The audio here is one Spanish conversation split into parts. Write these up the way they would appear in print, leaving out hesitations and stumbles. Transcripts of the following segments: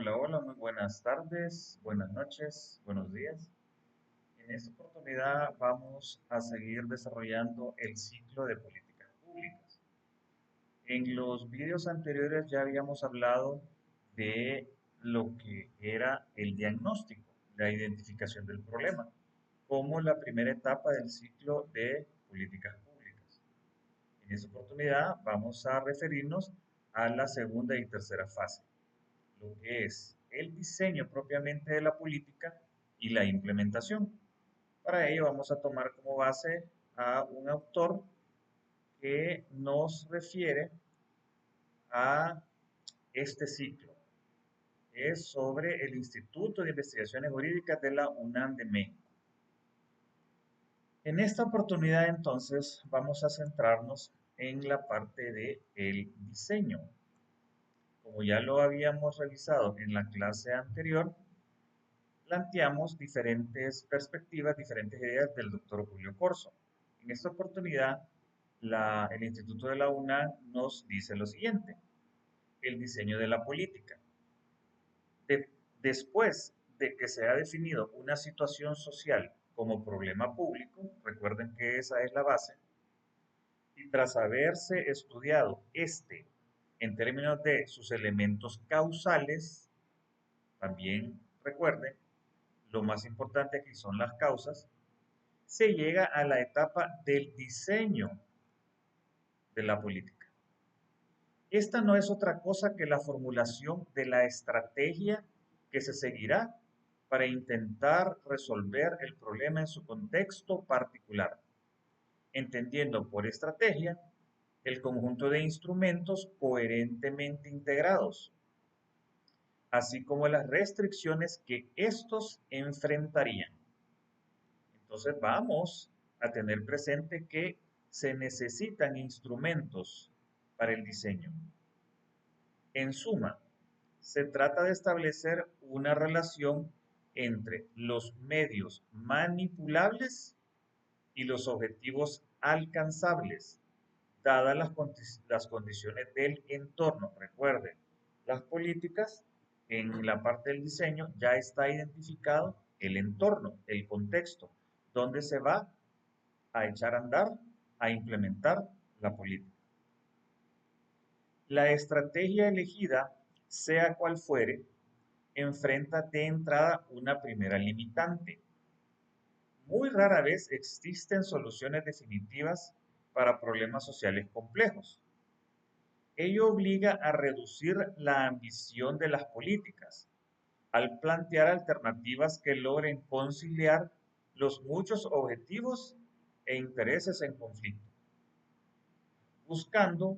Hola, hola, muy buenas tardes, buenas noches, buenos días. En esta oportunidad vamos a seguir desarrollando el ciclo de políticas públicas. En los vídeos anteriores ya habíamos hablado de lo que era el diagnóstico, la identificación del problema, como la primera etapa del ciclo de políticas públicas. En esta oportunidad vamos a referirnos a la segunda y tercera fase, lo que es el diseño propiamente de la política y la implementación. Para ello vamos a tomar como base a un autor que nos refiere a este ciclo. Es sobre el Instituto de Investigaciones Jurídicas de la UNAM de México. En esta oportunidad entonces vamos a centrarnos en la parte del diseño. Como ya lo habíamos revisado en la clase anterior, planteamos diferentes perspectivas, diferentes ideas del doctor Julio Corso. En esta oportunidad, el Instituto de la UNAM nos dice lo siguiente: el diseño de la política. De- Después de que se ha definido una situación social como problema público, recuerden que esa es la base, y tras haberse estudiado este en términos de sus elementos causales, también recuerden, lo más importante aquí son las causas, se llega a la etapa del diseño de la política. Esta no es otra cosa que la formulación de la estrategia que se seguirá para intentar resolver el problema en su contexto particular, entendiendo por estrategia el conjunto de instrumentos coherentemente integrados, así como las restricciones que estos enfrentarían. Entonces vamos a tener presente que se necesitan instrumentos para el diseño. En suma, se trata de establecer una relación entre los medios manipulables y los objetivos alcanzables, dadas las condiciones del entorno. Recuerden, las políticas, en la parte del diseño ya está identificado el entorno, el contexto, donde se va a echar a andar, a implementar la política. La estrategia elegida, sea cual fuere, enfrenta de entrada una primera limitante. Muy rara vez existen soluciones definitivas para problemas sociales complejos. Ello obliga a reducir la ambición de las políticas al plantear alternativas que logren conciliar los muchos objetivos e intereses en conflicto, buscando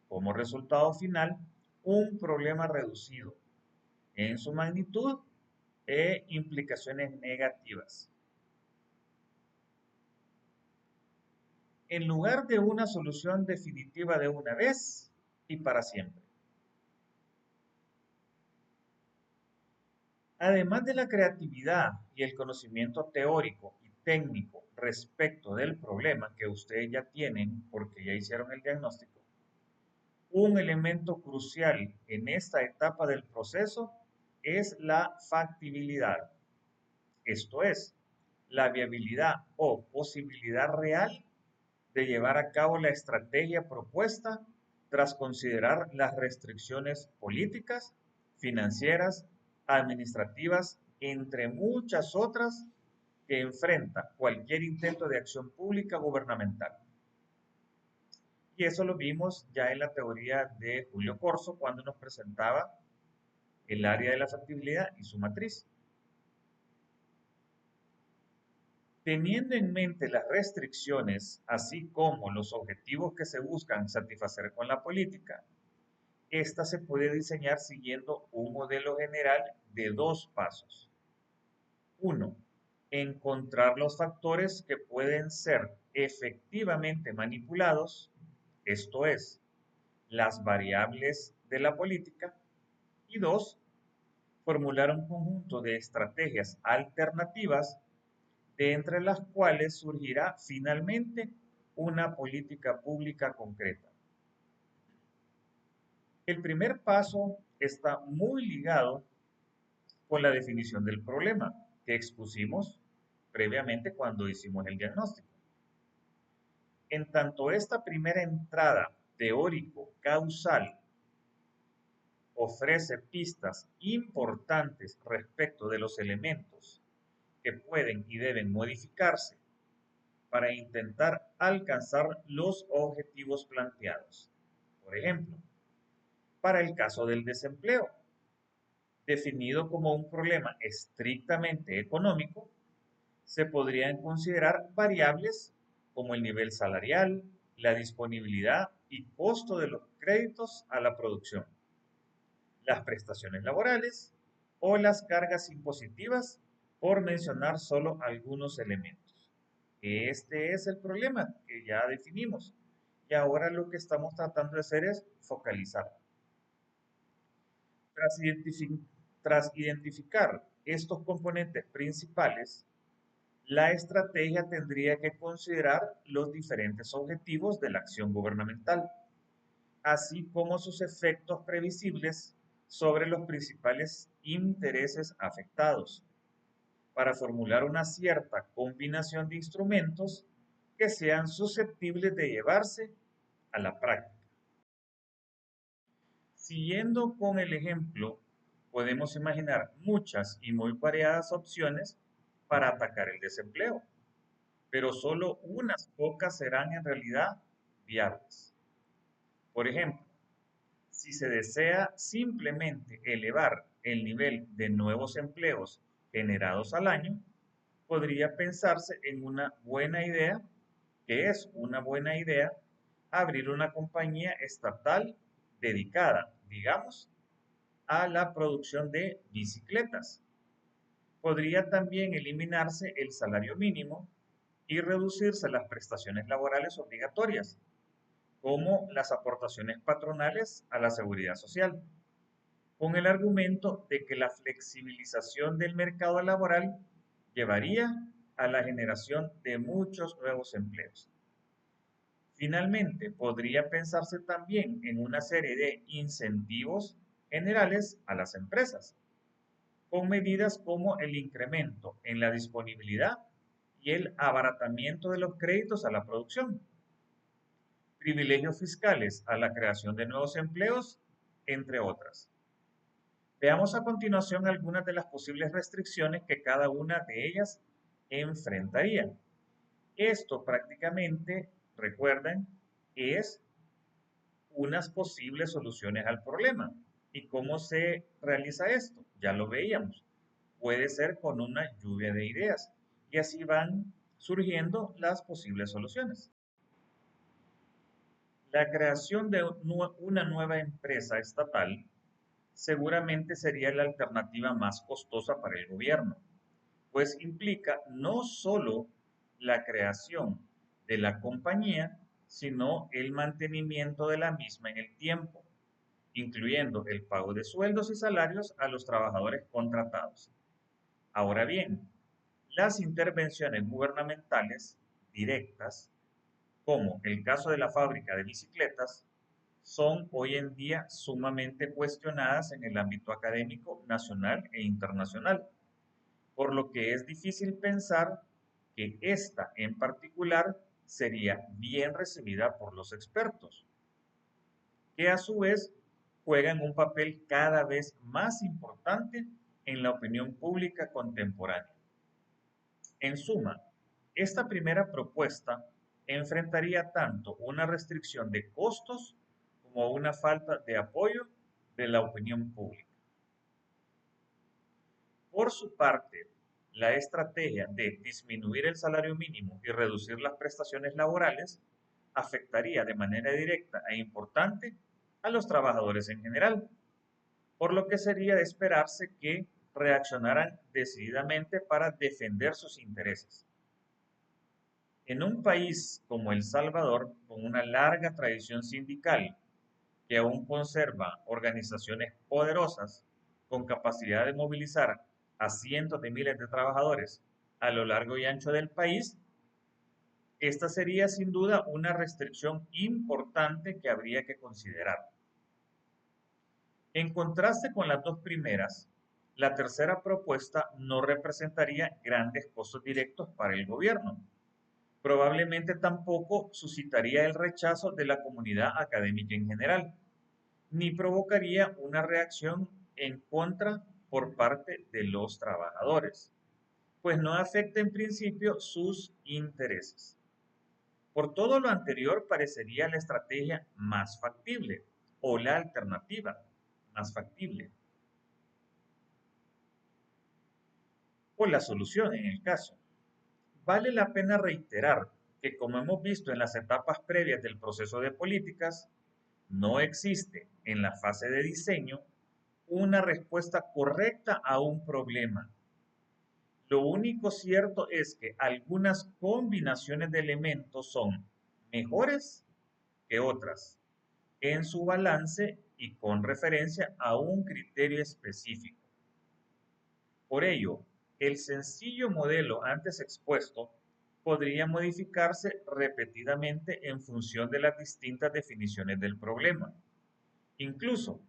como resultado final un problema reducido en su magnitud e implicaciones negativas, en lugar de una solución definitiva de una vez y para siempre. Además de la creatividad y el conocimiento teórico y técnico respecto del problema que ustedes ya tienen porque ya hicieron el diagnóstico, un elemento crucial en esta etapa del proceso es la factibilidad, esto es, la viabilidad o posibilidad real de llevar a cabo la estrategia propuesta tras considerar las restricciones políticas, financieras, administrativas, entre muchas otras que enfrenta cualquier intento de acción pública gubernamental. Y eso lo vimos ya en la teoría de Julio Corso cuando nos presentaba el área de la factibilidad y su matriz. Teniendo en mente las restricciones, así como los objetivos que se buscan satisfacer con la política, esta se puede diseñar siguiendo un modelo general de dos pasos. Uno, encontrar los factores que pueden ser efectivamente manipulados, esto es, las variables de la política. Y dos, formular un conjunto de estrategias alternativas de entre las cuales surgirá finalmente una política pública concreta. El primer paso está muy ligado con la definición del problema que expusimos previamente cuando hicimos el diagnóstico. En tanto esta primera entrada teórico-causal ofrece pistas importantes respecto de los elementos que pueden y deben modificarse para intentar alcanzar los objetivos planteados. Por ejemplo, para el caso del desempleo, definido como un problema estrictamente económico, se podrían considerar variables como el nivel salarial, la disponibilidad y costo de los créditos a la producción, las prestaciones laborales o las cargas impositivas, por mencionar solo algunos elementos. Este es el problema que ya definimos y ahora lo que estamos tratando de hacer es focalizar. Tras, tras identificar estos componentes principales, la estrategia tendría que considerar los diferentes objetivos de la acción gubernamental, así como sus efectos previsibles sobre los principales intereses afectados, para formular una cierta combinación de instrumentos que sean susceptibles de llevarse a la práctica. Siguiendo con el ejemplo, podemos imaginar muchas y muy variadas opciones para atacar el desempleo, pero solo unas pocas serán en realidad viables. Por ejemplo, si se desea simplemente elevar el nivel de nuevos empleos generados al año, podría pensarse en una buena idea, que es una buena idea, abrir una compañía estatal dedicada, digamos, a la producción de bicicletas. Podría también eliminarse el salario mínimo y reducirse las prestaciones laborales obligatorias, como las aportaciones patronales a la seguridad social, con el argumento de que la flexibilización del mercado laboral llevaría a la generación de muchos nuevos empleos. Finalmente, podría pensarse también en una serie de incentivos generales a las empresas, con medidas como el incremento en la disponibilidad y el abaratamiento de los créditos a la producción, privilegios fiscales a la creación de nuevos empleos, entre otras. Veamos a continuación algunas de las posibles restricciones que cada una de ellas enfrentaría. Esto prácticamente, recuerden, es unas posibles soluciones al problema. ¿Y cómo se realiza esto? Ya lo veíamos. Puede ser con una lluvia de ideas y así van surgiendo las posibles soluciones. La creación de una nueva empresa estatal seguramente sería la alternativa más costosa para el gobierno, pues implica no solo la creación de la compañía, sino el mantenimiento de la misma en el tiempo, incluyendo el pago de sueldos y salarios a los trabajadores contratados. Ahora bien, las intervenciones gubernamentales directas, como el caso de la fábrica de bicicletas, son hoy en día sumamente cuestionadas en el ámbito académico nacional e internacional, por lo que es difícil pensar que esta en particular sería bien recibida por los expertos, que a su vez juegan un papel cada vez más importante en la opinión pública contemporánea. En suma, esta primera propuesta enfrentaría tanto una restricción de costos como una falta de apoyo de la opinión pública. Por su parte, la estrategia de disminuir el salario mínimo y reducir las prestaciones laborales afectaría de manera directa e importante a los trabajadores en general, por lo que sería de esperarse que reaccionaran decididamente para defender sus intereses. En un país como El Salvador, con una larga tradición sindical que aún conserva organizaciones poderosas con capacidad de movilizar a cientos de miles de trabajadores a lo largo y ancho del país, esta sería sin duda una restricción importante que habría que considerar. En contraste con las dos primeras, La tercera propuesta no representaría grandes costos directos para el gobierno. Probablemente tampoco suscitaría el rechazo de la comunidad académica en general, ni provocaría una reacción en contra por parte de los trabajadores, pues no afecta en principio sus intereses. Por todo lo anterior, parecería la estrategia más factible o la alternativa más factible o la solución en el caso. Vale la pena reiterar que, como hemos visto en las etapas previas del proceso de políticas, no existe en la fase de diseño una respuesta correcta a un problema. Lo único cierto es que algunas combinaciones de elementos son mejores que otras en su balance y con referencia a un criterio específico. Por ello, el sencillo modelo antes expuesto podría modificarse repetidamente en función de las distintas definiciones del problema, incluso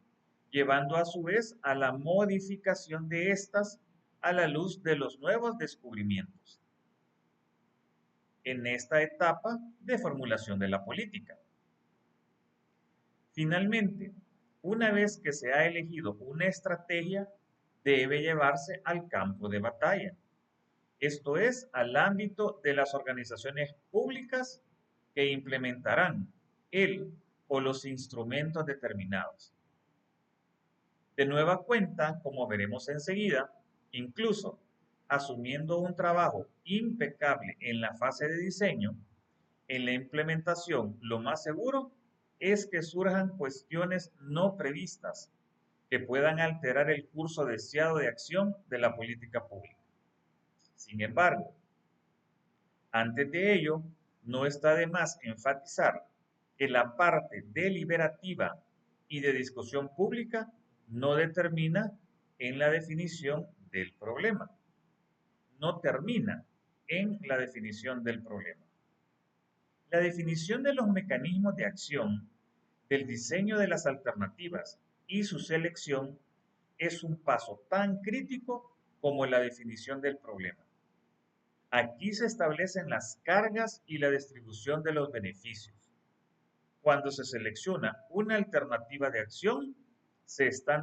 llevando a su vez a la modificación de estas a la luz de los nuevos descubrimientos en esta etapa de formulación de la política. Finalmente, una vez que se ha elegido una estrategia, debe llevarse al campo de batalla, esto es, al ámbito de las organizaciones públicas que implementarán el o los instrumentos determinados. De nueva cuenta, como veremos enseguida, incluso asumiendo un trabajo impecable en la fase de diseño, en la implementación lo más seguro es que surjan cuestiones no previstas que puedan alterar el curso deseado de acción de la política pública. Sin embargo, antes de ello, no está de más enfatizar que la parte deliberativa y de discusión pública no determina en la definición del problema, no termina en la definición del problema. La definición de los mecanismos de acción, del diseño de las alternativas y su selección es un paso tan crítico como la definición del problema. Aquí se establecen las cargas y la distribución de los beneficios. Cuando se selecciona una alternativa de acción, se están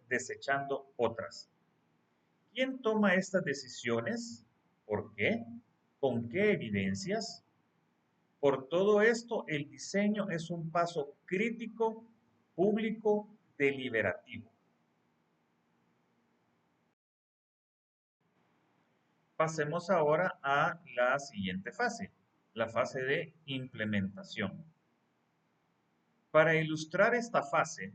desechando otras. ¿Quién toma estas decisiones? ¿Por qué? ¿Con qué evidencias? Por todo esto, el diseño es un paso crítico, público, deliberativo. Pasemos ahora a la siguiente fase, la fase de implementación. Para ilustrar esta fase,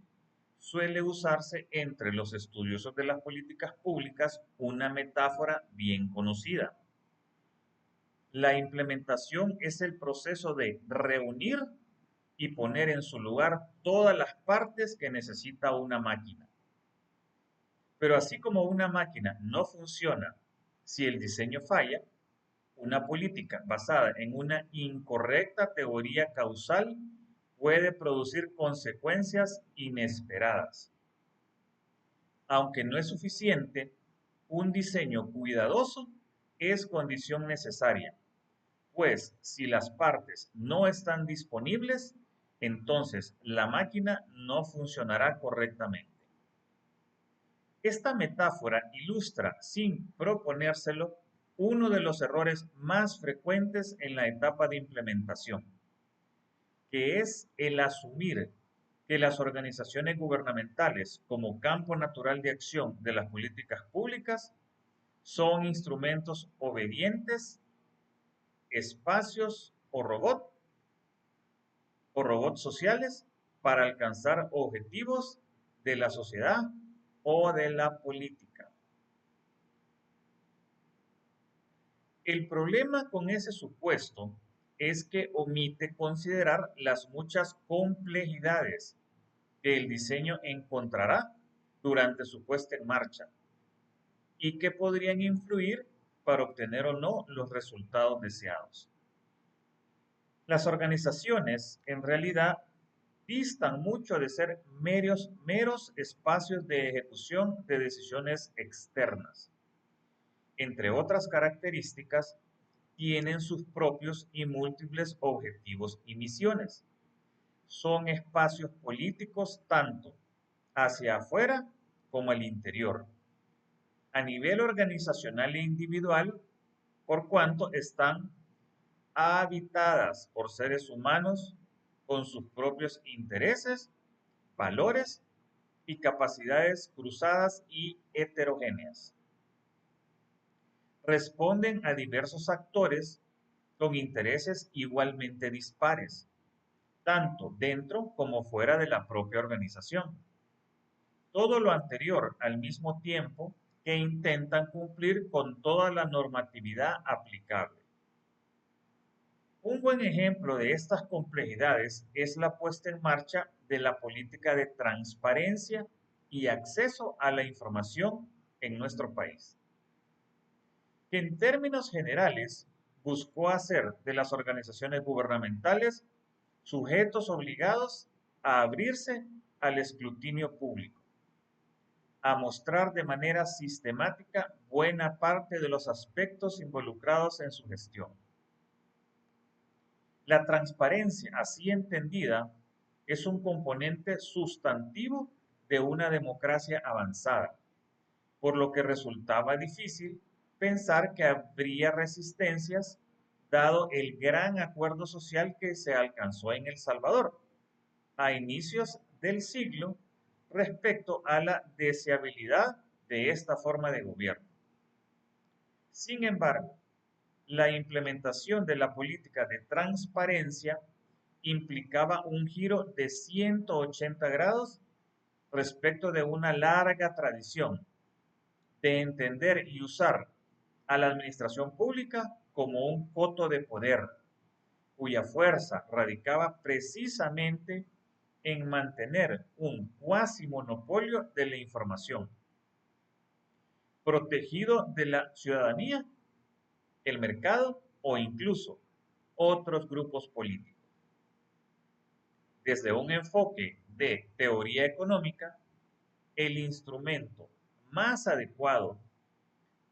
suele usarse entre los estudiosos de las políticas públicas una metáfora bien conocida. La implementación es el proceso de reunir y poner en su lugar todas las partes que necesita una máquina. Pero así como una máquina no funciona si el diseño falla, una política basada en una incorrecta teoría causal puede producir consecuencias inesperadas. Aunque no es suficiente, un diseño cuidadoso es condición necesaria, pues si las partes no están disponibles, entonces la máquina no funcionará correctamente. Esta metáfora ilustra, sin proponérselo, uno de los errores más frecuentes en la etapa de implementación, que es el asumir que las organizaciones gubernamentales como campo natural de acción de las políticas públicas son instrumentos obedientes, espacios o robots sociales para alcanzar objetivos de la sociedad o de la política. El problema con ese supuesto es que omite considerar las muchas complejidades que el diseño encontrará durante su puesta en marcha y que podrían influir para obtener o no los resultados deseados. Las organizaciones, en realidad, distan mucho de ser meros espacios de ejecución de decisiones externas. Entre otras características, tienen sus propios y múltiples objetivos y misiones. Son espacios políticos tanto hacia afuera como al interior, a nivel organizacional e individual, por cuanto están habitadas por seres humanos con sus propios intereses, valores y capacidades cruzadas y heterogéneas. Responden a diversos actores con intereses igualmente dispares, tanto dentro como fuera de la propia organización. Todo lo anterior al mismo tiempo que intentan cumplir con toda la normatividad aplicable. Un buen ejemplo de estas complejidades es la puesta en marcha de la política de transparencia y acceso a la información en nuestro país, que en términos generales buscó hacer de las organizaciones gubernamentales sujetos obligados a abrirse al escrutinio público, a mostrar de manera sistemática buena parte de los aspectos involucrados en su gestión. La transparencia, así entendida, es un componente sustantivo de una democracia avanzada, por lo que resultaba difícil pensar que habría resistencias dado el gran acuerdo social que se alcanzó en El Salvador a inicios del siglo respecto a la deseabilidad de esta forma de gobierno. Sin embargo, la implementación de la política de transparencia implicaba un giro de 180 grados respecto de una larga tradición de entender y usar a la administración pública como un coto de poder, cuya fuerza radicaba precisamente en mantener un cuasi monopolio de la información, protegido de la ciudadanía, el mercado o incluso otros grupos políticos. Desde un enfoque de teoría económica, el instrumento más adecuado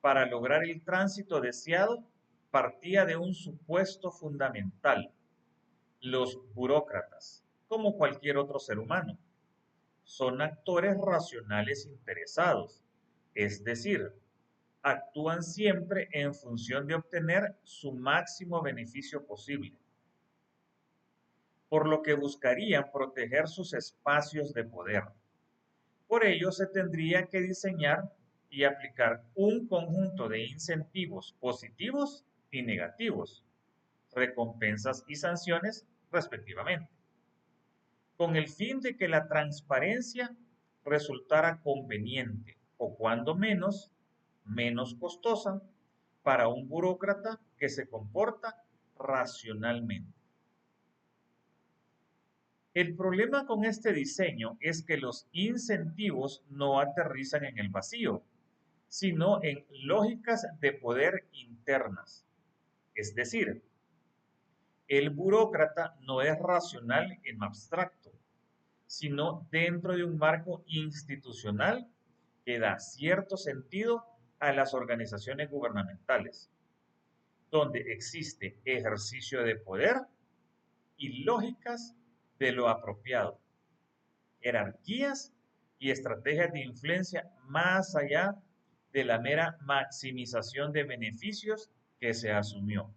para lograr el tránsito deseado partía de un supuesto fundamental: los burócratas, como cualquier otro ser humano, son actores racionales interesados, es decir, actúan siempre en función de obtener su máximo beneficio posible, por lo que buscarían proteger sus espacios de poder. Por ello, se tendría que diseñar y aplicar un conjunto de incentivos positivos y negativos, recompensas y sanciones, respectivamente, con el fin de que la transparencia resultara conveniente o cuando menos costosa para un burócrata que se comporta racionalmente. El problema con este diseño es que los incentivos no aterrizan en el vacío, sino en lógicas de poder internas. Es decir, el burócrata no es racional en abstracto, sino dentro de un marco institucional que da cierto sentido a las organizaciones gubernamentales, donde existe ejercicio de poder y lógicas de lo apropiado, jerarquías y estrategias de influencia más allá de la mera maximización de beneficios que se asumió.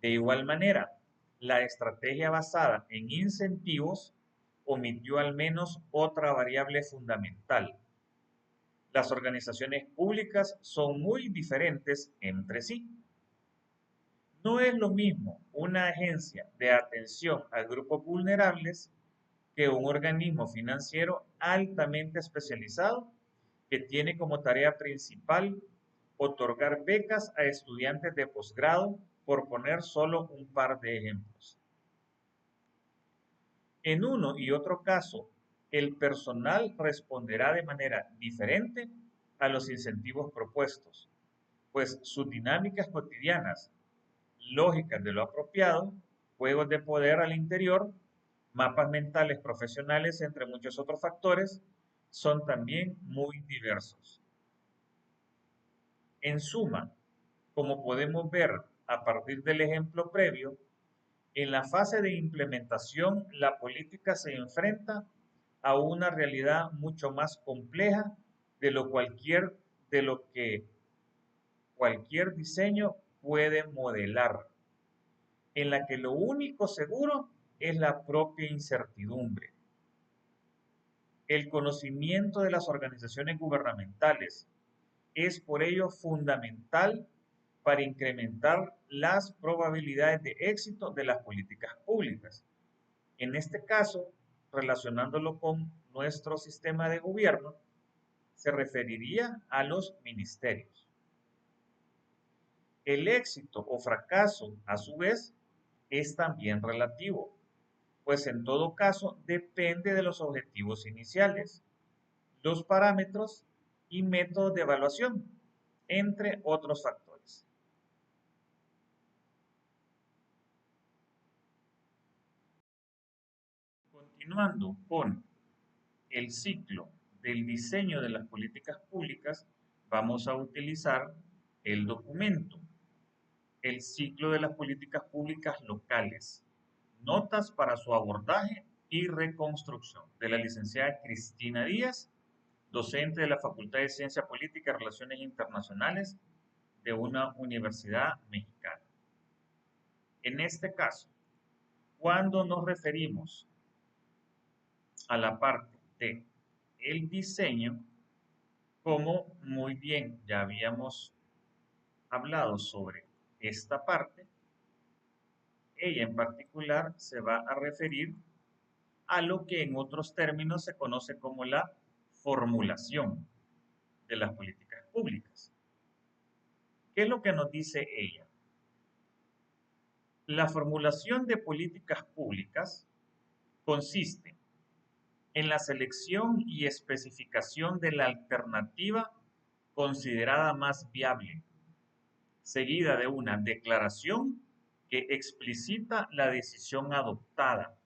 De igual manera, la estrategia basada en incentivos omitió al menos otra variable fundamental: las organizaciones públicas son muy diferentes entre sí. No es lo mismo una agencia de atención a grupos vulnerables que un organismo financiero altamente especializado que tiene como tarea principal otorgar becas a estudiantes de posgrado, por poner solo un par de ejemplos. En uno y otro caso, el personal responderá de manera diferente a los incentivos propuestos, pues sus dinámicas cotidianas, lógicas de lo apropiado, juegos de poder al interior Mapas mentales profesionales, entre muchos otros factores, son también muy diversos. En suma, como podemos ver a partir del ejemplo previo, en la fase de implementación la política se enfrenta a una realidad mucho más compleja de lo que cualquier diseño puede modelar, en la que lo único seguro es la propia incertidumbre. El conocimiento de las organizaciones gubernamentales es por ello fundamental para incrementar las probabilidades de éxito de las políticas públicas. En este caso, relacionándolo con nuestro sistema de gobierno, se referiría a los ministerios. El éxito o fracaso, a su vez, es también relativo, pues en todo caso depende de los objetivos iniciales, los parámetros y métodos de evaluación, entre otros factores. Continuando con el ciclo del diseño de las políticas públicas, vamos a utilizar el documento, el ciclo de las políticas públicas locales, notas para su abordaje y reconstrucción, de la licenciada Cristina Díaz, docente de la Facultad de Ciencia Política y Relaciones Internacionales de una universidad mexicana. En este caso, cuando nos referimos a la parte de el diseño, como muy bien ya habíamos hablado sobre esta parte, ella en particular se va a referir a lo que en otros términos se conoce como la formulación de las políticas públicas. ¿Qué es lo que nos dice ella? La formulación de políticas públicas consiste en la selección y especificación de la alternativa considerada más viable, seguida de una declaración que explicita la decisión adoptada,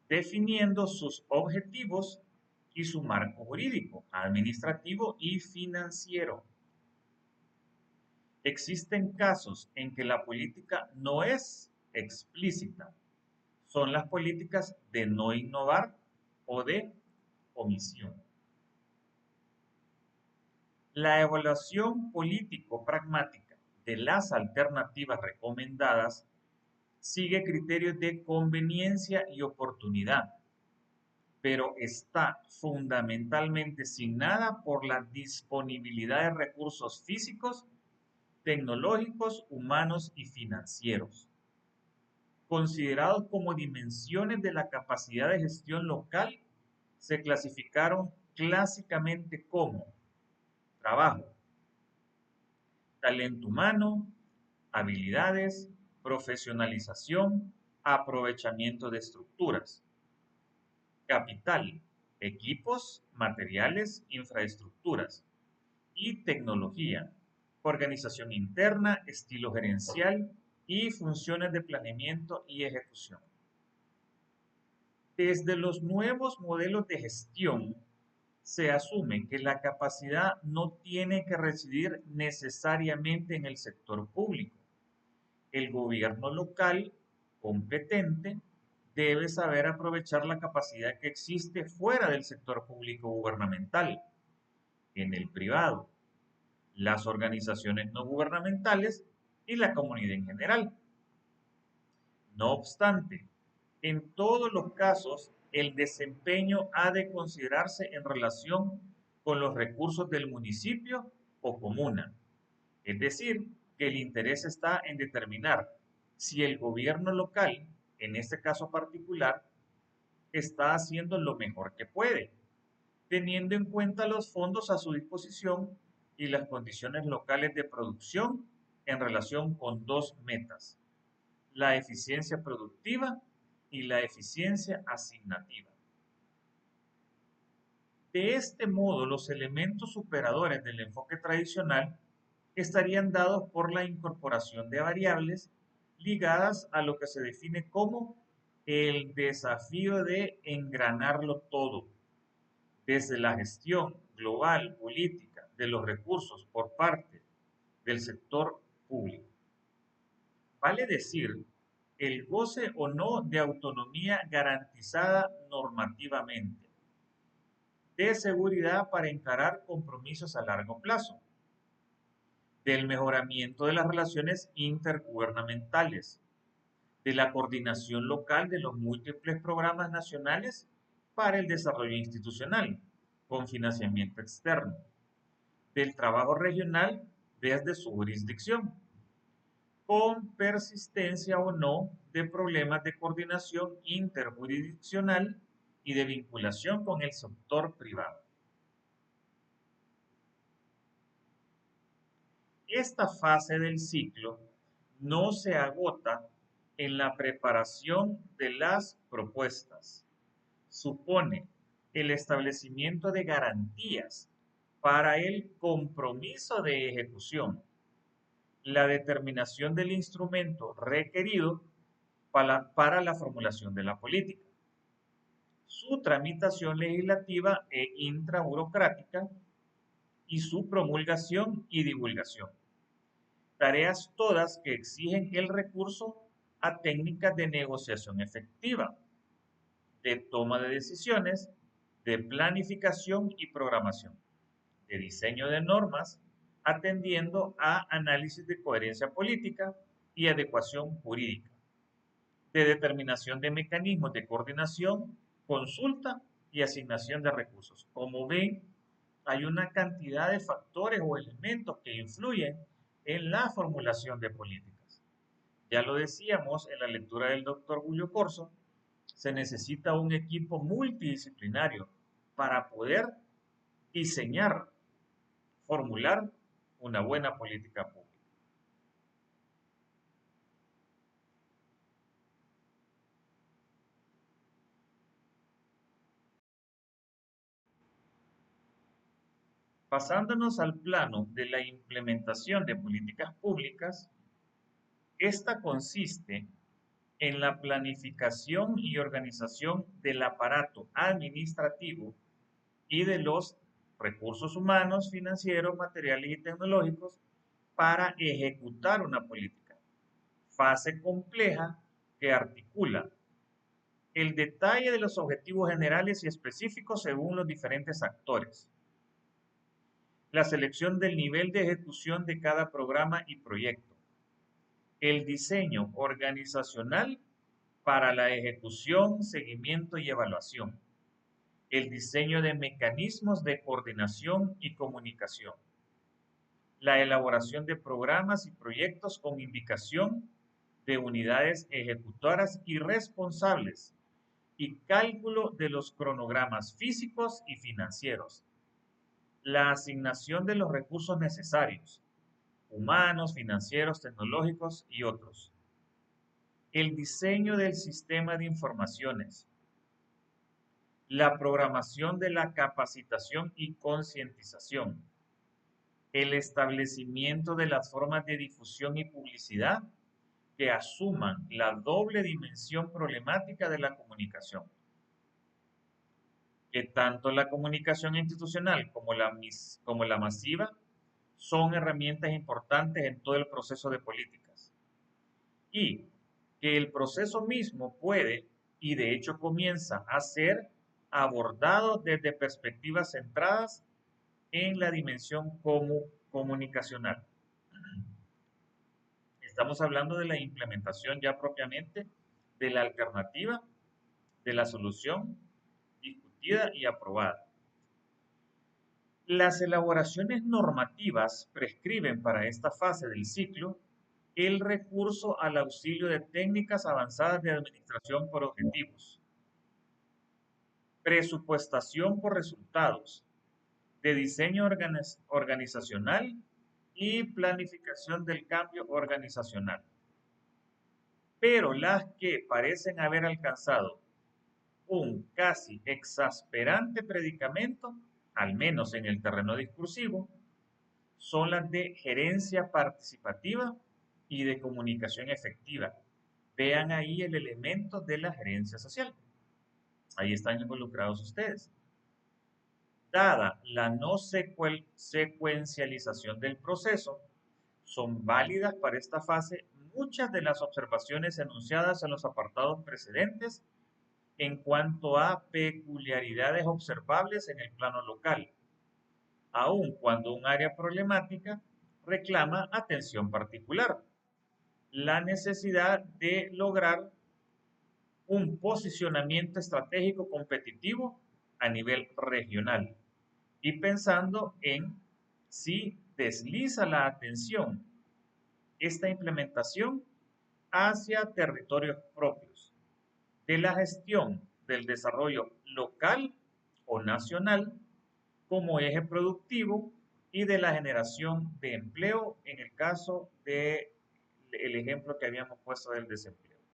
definiendo sus objetivos y su marco jurídico, administrativo y financiero. Existen casos en que la política no es explícita. Son las políticas de no innovar o de omisión. La evaluación político-pragmática de las alternativas recomendadas sigue criterios de conveniencia y oportunidad, pero está fundamentalmente signada por la disponibilidad de recursos físicos, tecnológicos, humanos y financieros, considerados como dimensiones de la capacidad de gestión local. Se clasificaron clásicamente como trabajo, talento humano, habilidades, profesionalización, aprovechamiento de estructuras, capital, equipos, materiales, infraestructuras y tecnología, organización interna, estilo gerencial y funciones de planeamiento y ejecución. Desde los nuevos modelos de gestión se asume que la capacidad no tiene que residir necesariamente en el sector público. El gobierno local competente debe saber aprovechar la capacidad que existe fuera del sector público gubernamental, en el privado, las organizaciones no gubernamentales y la comunidad en general. No obstante, en todos los casos, el desempeño ha de considerarse en relación con los recursos del municipio o comuna. Es decir, que el interés está en determinar si el gobierno local, en este caso particular, está haciendo lo mejor que puede, teniendo en cuenta los fondos a su disposición y las condiciones locales de producción en relación con dos metas: la eficiencia productiva y la eficiencia asignativa. De este modo, los elementos superadores del enfoque tradicional estarían dados por la incorporación de variables ligadas a lo que se define como el desafío de engranarlo todo, desde la gestión global, política, de los recursos por parte del sector público. Vale decir, el goce o no de autonomía garantizada normativamente, de seguridad para encarar compromisos a largo plazo, del mejoramiento de las relaciones intergubernamentales, de la coordinación local de los múltiples programas nacionales para el desarrollo institucional, con financiamiento externo, del trabajo regional desde su jurisdicción, con persistencia o no de problemas de coordinación interjurisdiccional y de vinculación con el sector privado. Esta fase del ciclo no se agota en la preparación de las propuestas. Supone el establecimiento de garantías para el compromiso de ejecución, la determinación del instrumento requerido para la formulación de la política, su tramitación legislativa e intraburocrática y su promulgación y divulgación. Tareas todas que exigen el recurso a técnicas de negociación efectiva, de toma de decisiones, de planificación y programación, de diseño de normas, atendiendo a análisis de coherencia política y adecuación jurídica, de determinación de mecanismos de coordinación, consulta y asignación de recursos. Como ven, hay una cantidad de factores o elementos que influyen en la formulación de políticas. Ya lo decíamos en la lectura del doctor Julio Corso, se necesita un equipo multidisciplinario para poder diseñar, formular una buena política pública. Pasándonos al plano de la implementación de políticas públicas, esta consiste en la planificación y organización del aparato administrativo y de los recursos humanos, financieros, materiales y tecnológicos para ejecutar una política. Fase compleja que articula el detalle de los objetivos generales y específicos según los diferentes actores, la selección del nivel de ejecución de cada programa y proyecto, el diseño organizacional para la ejecución, seguimiento y evaluación, el diseño de mecanismos de coordinación y comunicación, la elaboración de programas y proyectos con indicación de unidades ejecutoras y responsables y cálculo de los cronogramas físicos y financieros, la asignación de los recursos necesarios, humanos, financieros, tecnológicos y otros, el diseño del sistema de informaciones, la programación de la capacitación y concientización, el establecimiento de las formas de difusión y publicidad que asuman la doble dimensión problemática de la comunicación, que tanto la comunicación institucional como la masiva son herramientas importantes en todo el proceso de políticas y que el proceso mismo puede y de hecho comienza a ser abordado desde perspectivas centradas en la dimensión comunicacional. Estamos hablando de la implementación ya propiamente de la alternativa, de la solución discutida y aprobada. Las elaboraciones normativas prescriben para esta fase del ciclo el recurso al auxilio de técnicas avanzadas de administración por objetivos, presupuestación por resultados, de diseño organizacional y planificación del cambio organizacional. Pero las que parecen haber alcanzado un casi exasperante predicamento, al menos en el terreno discursivo, son las de gerencia participativa y de comunicación efectiva, Vean ahí el elemento de la gerencia social. Ahí están involucrados ustedes. Dada la no secuencialización del proceso, son válidas para esta fase muchas de las observaciones enunciadas en los apartados precedentes en cuanto a peculiaridades observables en el plano local, aun cuando un área problemática reclama atención particular. La necesidad de lograr un posicionamiento estratégico competitivo a nivel regional y pensando en si desliza la atención esta implementación hacia territorios propios de la gestión del desarrollo local o nacional como eje productivo y de la generación de empleo en el caso de el ejemplo que habíamos puesto del desempleo.